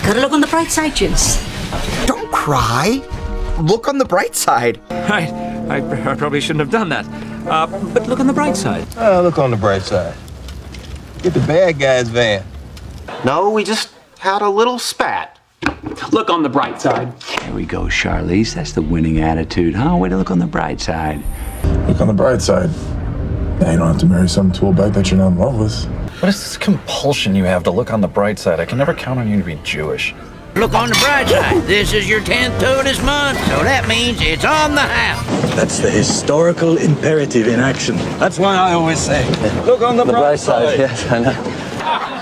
Gotta look on the bright side, Juice. Don't cry. Look on the bright side. Right. I probably shouldn't have done that. But look on the bright side. Look on the bright side. Get the bad guy's van. No, we just had a little spat. Look on the bright side. There we go, Charlize. That's the winning attitude, huh? Way to look on the bright side. Look on the bright side. Now you don't have to marry some toolbag that you're not in love with. What is this compulsion you have to look on the bright side? I can never count on you to be Jewish. Look on the bright side. This is your 10th toe this month, so that means it's on the house. That's the historical imperative in action. That's why I always say, look on the bright side. Yes, I know.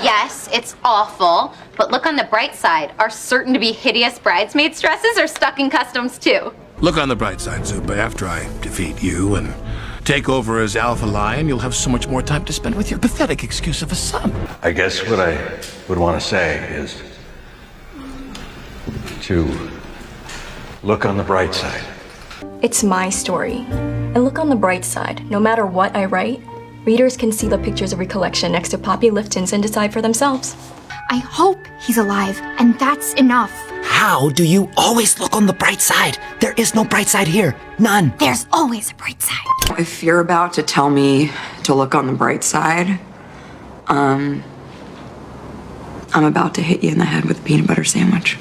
Yes, it's awful, but look on the bright side. Our certain-to-be hideous bridesmaids' dresses are stuck in customs, too. Look on the bright side, Zuba. After I defeat you and take over as Alpha Lion, you'll have so much more time to spend with your pathetic excuse of a son. I guess what I would want to say is to look on the bright side. It's my story. And look on the bright side. No matter what I write, readers can see the pictures of recollection next to Poppy Lifton's and decide for themselves. I hope he's alive, and that's enough. How do you always look on the bright side? There is no bright side here. None. There's always a bright side. If you're about to tell me to look on the bright side, I'm about to hit you in the head with a peanut butter sandwich.